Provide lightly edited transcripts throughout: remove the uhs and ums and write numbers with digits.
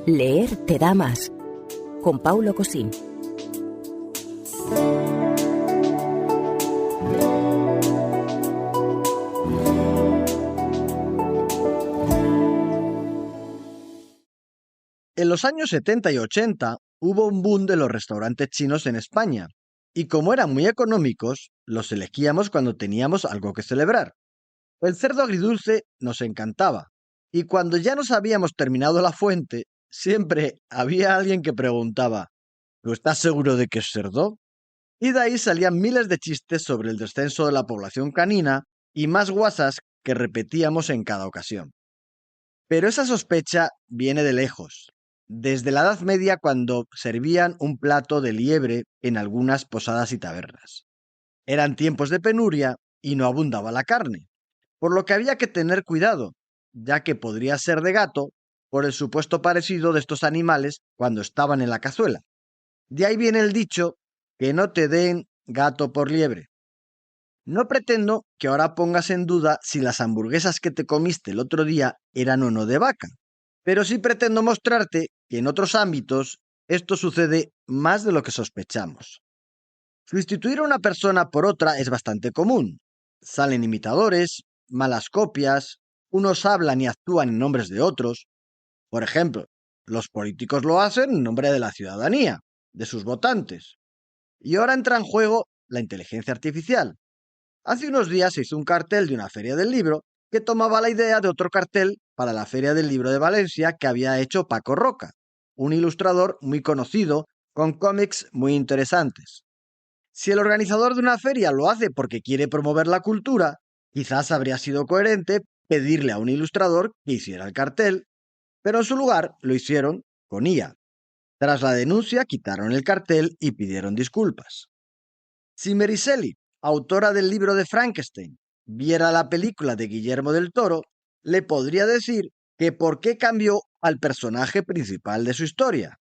Leer te da más. Con Paulo Cosín. En los años 70 y 80 hubo un boom de los restaurantes chinos en España, y como eran muy económicos, los elegíamos cuando teníamos algo que celebrar. El cerdo agridulce nos encantaba, y cuando ya nos habíamos terminado la fuente, siempre había alguien que preguntaba: ¿tú estás seguro de que es cerdo? Y de ahí salían miles de chistes sobre el descenso de la población canina y más guasas que repetíamos en cada ocasión. Pero esa sospecha viene de lejos, desde la Edad Media, cuando servían un plato de liebre en algunas posadas y tabernas. Eran tiempos de penuria y no abundaba la carne, por lo que había que tener cuidado, ya que podría ser de gato por el supuesto parecido de estos animales cuando estaban en la cazuela. De ahí viene el dicho: que no te den gato por liebre. No pretendo que ahora pongas en duda si las hamburguesas que te comiste el otro día eran o no de vaca, pero sí pretendo mostrarte que en otros ámbitos esto sucede más de lo que sospechamos. Sustituir a una persona por otra es bastante común. Salen imitadores, malas copias, unos hablan y actúan en nombres de otros. Por ejemplo, los políticos lo hacen en nombre de la ciudadanía, de sus votantes. Y ahora entra en juego la inteligencia artificial. Hace unos días se hizo un cartel de una feria del libro que tomaba la idea de otro cartel para la Feria del Libro de Valencia que había hecho Paco Roca, un ilustrador muy conocido con cómics muy interesantes. Si el organizador de una feria lo hace porque quiere promover la cultura, quizás habría sido coherente pedirle a un ilustrador que hiciera el cartel, pero en su lugar lo hicieron con IA. Tras la denuncia, quitaron el cartel y pidieron disculpas. Si Mary Shelley, autora del libro de Frankenstein, viera la película de Guillermo del Toro, le podría decir que por qué cambió al personaje principal de su historia.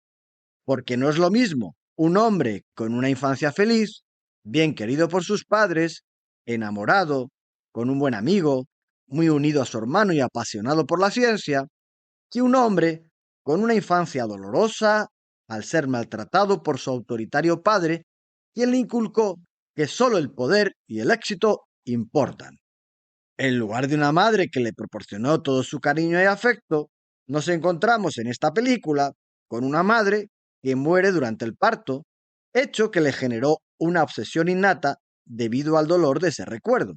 Porque no es lo mismo un hombre con una infancia feliz, bien querido por sus padres, enamorado, con un buen amigo, muy unido a su hermano y apasionado por la ciencia, que un hombre con una infancia dolorosa al ser maltratado por su autoritario padre, quien le inculcó que solo el poder y el éxito importan. En lugar de una madre que le proporcionó todo su cariño y afecto, nos encontramos en esta película con una madre que muere durante el parto, hecho que le generó una obsesión innata debido al dolor de ese recuerdo.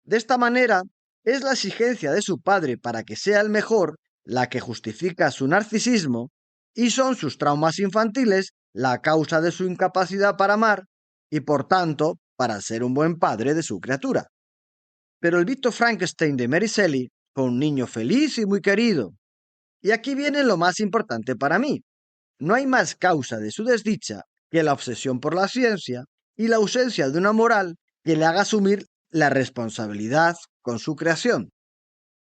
De esta manera, es la exigencia de su padre para que sea el mejor la que justifica su narcisismo, y son sus traumas infantiles la causa de su incapacidad para amar y, por tanto, para ser un buen padre de su criatura. Pero el Víctor Frankenstein de Mary Shelley fue un niño feliz y muy querido. Y aquí viene lo más importante para mí. No hay más causa de su desdicha que la obsesión por la ciencia y la ausencia de una moral que le haga asumir la responsabilidad con su creación.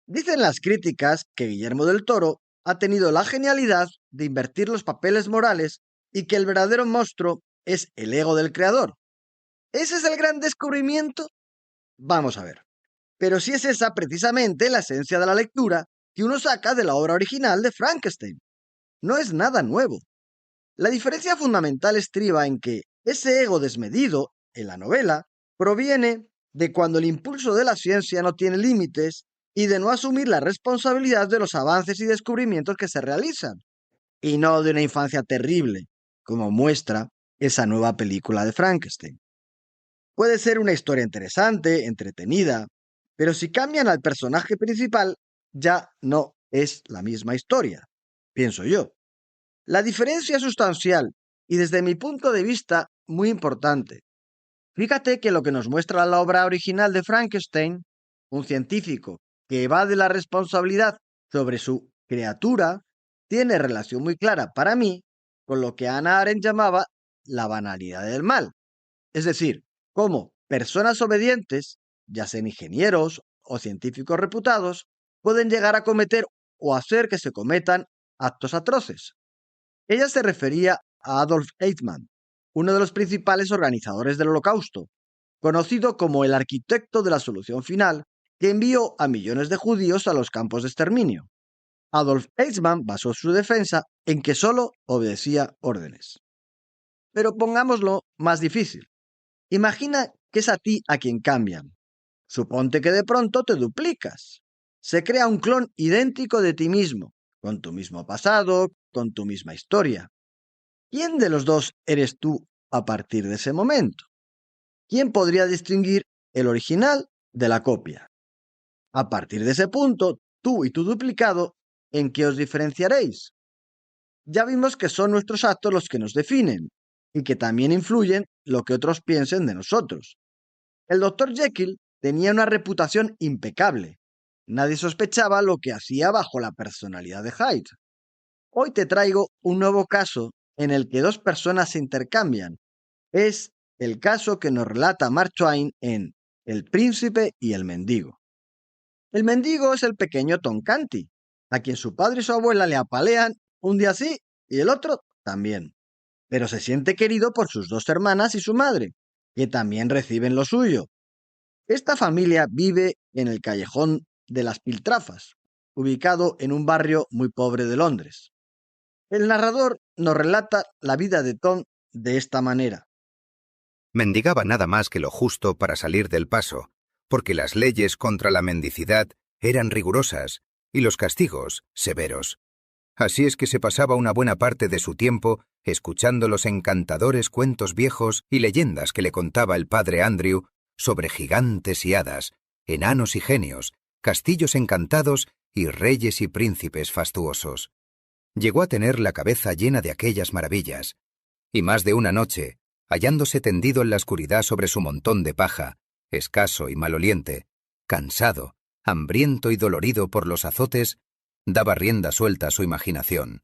Dicen las críticas que Guillermo del Toro ha tenido la genialidad de invertir los papeles morales y que el verdadero monstruo es el ego del creador. ¿Ese es el gran descubrimiento? Vamos a ver. Pero si es esa precisamente la esencia de la lectura que uno saca de la obra original de Frankenstein. No es nada nuevo. La diferencia fundamental estriba en que ese ego desmedido, en la novela, proviene de cuando el impulso de la ciencia no tiene límites y de no asumir la responsabilidad de los avances y descubrimientos que se realizan, y no de una infancia terrible, como muestra esa nueva película de Frankenstein. Puede ser una historia interesante, entretenida, pero si cambian al personaje principal, ya no es la misma historia, pienso yo. La diferencia es sustancial y, desde mi punto de vista, muy importante. Fíjate que lo que nos muestra la obra original de Frankenstein, un científico que evade la responsabilidad sobre su criatura, tiene relación muy clara para mí con lo que Hannah Arendt llamaba la banalidad del mal. Es decir, cómo personas obedientes, ya sean ingenieros o científicos reputados, pueden llegar a cometer o hacer que se cometan actos atroces. Ella se refería a Adolf Eichmann, uno de los principales organizadores del Holocausto, conocido como el arquitecto de la solución final, que envió a millones de judíos a los campos de exterminio. Adolf Eichmann basó su defensa en que solo obedecía órdenes. Pero pongámoslo más difícil. Imagina que es a ti a quien cambian. Suponte que de pronto te duplicas. Se crea un clon idéntico de ti mismo, con tu mismo pasado, con tu misma historia. ¿Quién de los dos eres tú a partir de ese momento? ¿Quién podría distinguir el original de la copia? A partir de ese punto, tú y tu duplicado, ¿en qué os diferenciaréis? Ya vimos que son nuestros actos los que nos definen y que también influyen lo que otros piensen de nosotros. El Dr. Jekyll tenía una reputación impecable. Nadie sospechaba lo que hacía bajo la personalidad de Hyde. Hoy te traigo un nuevo caso en el que dos personas se intercambian. Es el caso que nos relata Mark Twain en El príncipe y el mendigo. El mendigo es el pequeño Tom Canty, a quien su padre y su abuela le apalean un día sí y el otro también. Pero se siente querido por sus dos hermanas y su madre, que también reciben lo suyo. Esta familia vive en el Callejón de las Piltrafas, ubicado en un barrio muy pobre de Londres. El narrador nos relata la vida de Tom de esta manera. Mendigaba nada más que lo justo para salir del paso, porque las leyes contra la mendicidad eran rigurosas y los castigos severos. Así es que se pasaba una buena parte de su tiempo escuchando los encantadores cuentos viejos y leyendas que le contaba el padre Andrew sobre gigantes y hadas, enanos y genios, castillos encantados y reyes y príncipes fastuosos. Llegó a tener la cabeza llena de aquellas maravillas, y más de una noche, hallándose tendido en la oscuridad sobre su montón de paja, escaso y maloliente, cansado, hambriento y dolorido por los azotes, daba rienda suelta a su imaginación,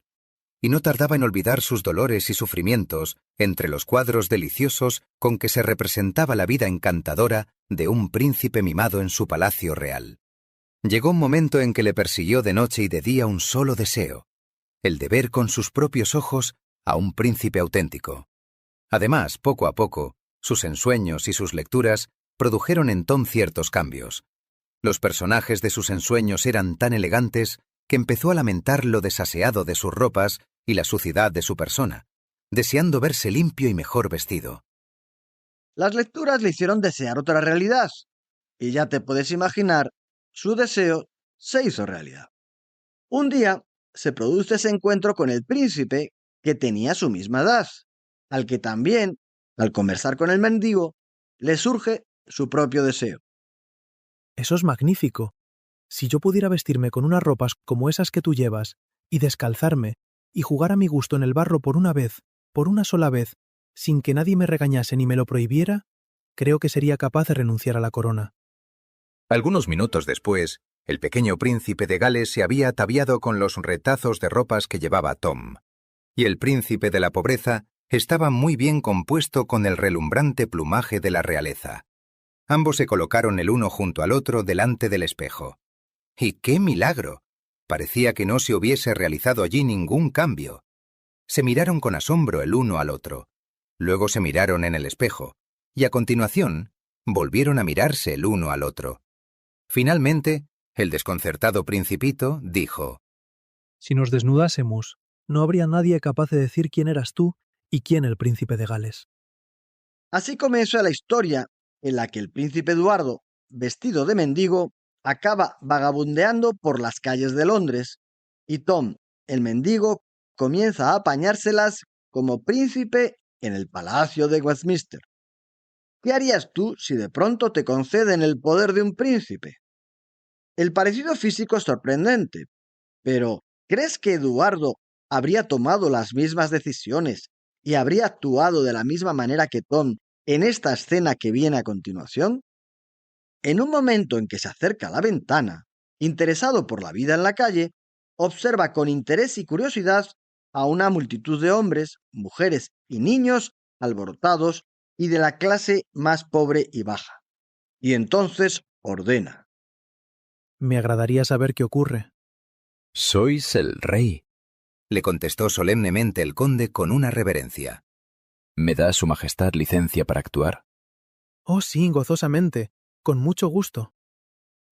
y no tardaba en olvidar sus dolores y sufrimientos entre los cuadros deliciosos con que se representaba la vida encantadora de un príncipe mimado en su palacio real. Llegó un momento en que le persiguió de noche y de día un solo deseo, el de ver con sus propios ojos a un príncipe auténtico. Además, poco a poco, sus ensueños y sus lecturas produjeron en Tom ciertos cambios. Los personajes de sus ensueños eran tan elegantes que empezó a lamentar lo desaseado de sus ropas y la suciedad de su persona, deseando verse limpio y mejor vestido. Las lecturas le hicieron desear otra realidad, y ya te puedes imaginar, su deseo se hizo realidad. Un día se produce ese encuentro con el príncipe que tenía su misma edad, al que también, al conversar con el mendigo, le surge su propio deseo. Eso es magnífico. Si yo pudiera vestirme con unas ropas como esas que tú llevas, y descalzarme, y jugar a mi gusto en el barro por una vez, por una sola vez, sin que nadie me regañase ni me lo prohibiera, creo que sería capaz de renunciar a la corona. Algunos minutos después, el pequeño príncipe de Gales se había ataviado con los retazos de ropas que llevaba Tom, y el príncipe de la pobreza estaba muy bien compuesto con el relumbrante plumaje de la realeza. Ambos se colocaron el uno junto al otro delante del espejo. ¡Y qué milagro! Parecía que no se hubiese realizado allí ningún cambio. Se miraron con asombro el uno al otro. Luego se miraron en el espejo, y a continuación volvieron a mirarse el uno al otro. Finalmente, el desconcertado principito dijo: Si nos desnudásemos, no habría nadie capaz de decir quién eras tú y quién el príncipe de Gales. Así comienza la historia en la que el príncipe Eduardo, vestido de mendigo, acaba vagabundeando por las calles de Londres y Tom, el mendigo, comienza a apañárselas como príncipe en el palacio de Westminster. ¿Qué harías tú si de pronto te conceden el poder de un príncipe? El parecido físico es sorprendente, pero ¿crees que Eduardo habría tomado las mismas decisiones y habría actuado de la misma manera que Tom en esta escena que viene a continuación? En un momento en que se acerca a la ventana, interesado por la vida en la calle, observa con interés y curiosidad a una multitud de hombres, mujeres y niños alborotados y de la clase más pobre y baja. Y entonces ordena: Me agradaría saber qué ocurre. Sois el rey. le contestó solemnemente el conde con una reverencia. ¿Me da su majestad licencia para actuar? Oh, sí, gozosamente, con mucho gusto.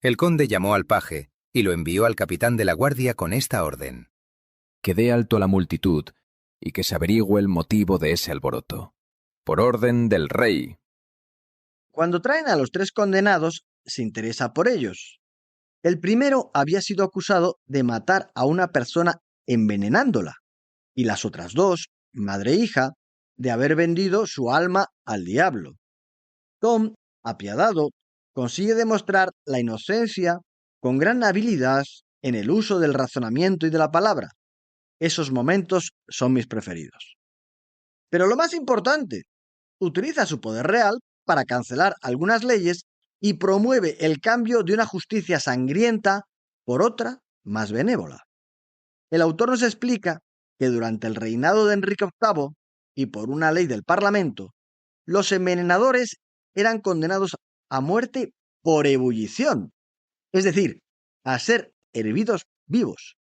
El conde llamó al paje, y lo envió al capitán de la guardia con esta orden. Que dé alto a la multitud y que se averigüe el motivo de ese alboroto. Por orden del rey. Cuando traen a los 3 condenados, se interesa por ellos. El primero había sido acusado de matar a una persona envenenándola, y las otras 2, madre e hija, de haber vendido su alma al diablo. Tom, apiadado, consigue demostrar la inocencia con gran habilidad en el uso del razonamiento y de la palabra. Esos momentos son mis preferidos. Pero lo más importante, utiliza su poder real para cancelar algunas leyes y promueve el cambio de una justicia sangrienta por otra más benévola. El autor nos explica que durante el reinado de Enrique VIII y por una ley del Parlamento, los envenenadores eran condenados a muerte por ebullición, es decir, a ser hervidos vivos.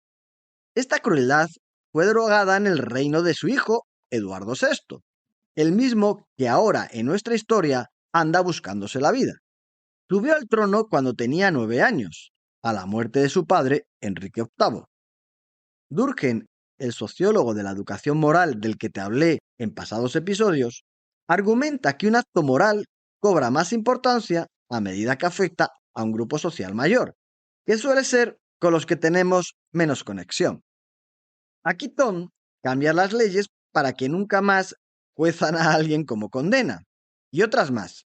Esta crueldad fue derogada en el reino de su hijo, Eduardo VI, el mismo que ahora en nuestra historia anda buscándose la vida. Subió al trono cuando tenía 9 años, a la muerte de su padre, Enrique VIII. Durkheim, el sociólogo de la educación moral del que te hablé en pasados episodios, argumenta que un acto moral cobra más importancia a medida que afecta a un grupo social mayor, que suele ser con los que tenemos menos conexión. Aquí Tom cambia las leyes para que nunca más juezan a alguien como condena, y otras más.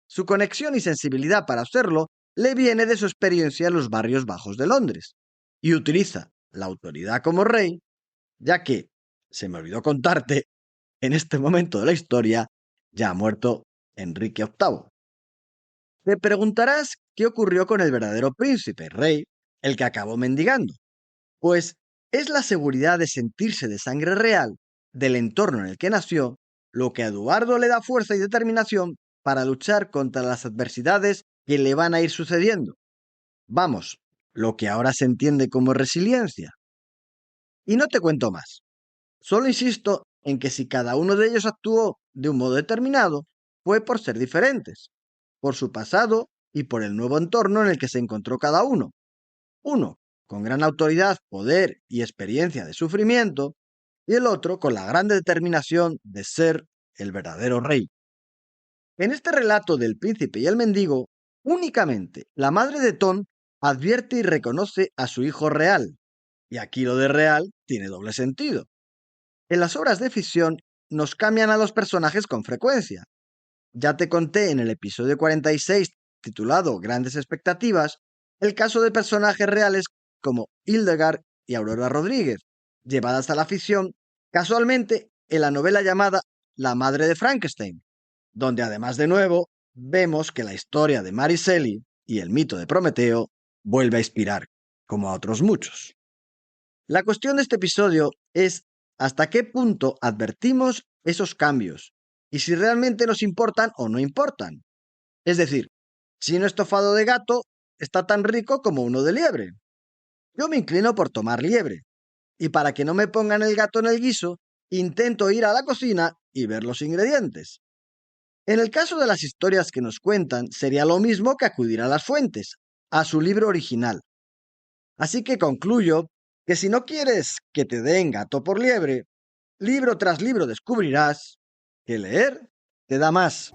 Su conexión y sensibilidad para hacerlo le viene de su experiencia en los barrios bajos de Londres, y utiliza la autoridad como rey, ya que, se me olvidó contarte, en este momento de la historia ya ha muerto Enrique VIII. Te preguntarás qué ocurrió con el verdadero príncipe, rey, el que acabó mendigando. Pues es la seguridad de sentirse de sangre real, del entorno en el que nació, lo que a Eduardo le da fuerza y determinación para luchar contra las adversidades que le van a ir sucediendo. Vamos, lo que ahora se entiende como resiliencia. Y no te cuento más. Solo insisto en que si cada uno de ellos actuó de un modo determinado, fue por ser diferentes, por su pasado y por el nuevo entorno en el que se encontró cada uno. Uno con gran autoridad, poder y experiencia de sufrimiento, y el otro con la gran determinación de ser el verdadero rey. En este relato del príncipe y el mendigo, únicamente la madre de Tom advierte y reconoce a su hijo real, y aquí lo de real tiene doble sentido. En las obras de ficción nos cambian a los personajes con frecuencia. Ya te conté en el episodio 46, titulado Grandes expectativas, el caso de personajes reales como Hildegard y Aurora Rodríguez, llevadas a la ficción casualmente en la novela llamada La madre de Frankenstein, donde además de nuevo vemos que la historia de Mary Shelley y el mito de Prometeo vuelve a inspirar, como a otros muchos. La cuestión de este episodio es hasta qué punto advertimos esos cambios y si realmente nos importan o no importan. Es decir, si un estofado de gato está tan rico como uno de liebre. Yo me inclino por tomar liebre, y para que no me pongan el gato en el guiso, intento ir a la cocina y ver los ingredientes. En el caso de las historias que nos cuentan, sería lo mismo que acudir a las fuentes, a su libro original. Así que concluyo que si no quieres que te den gato por liebre, libro tras libro descubrirás que leer te da más.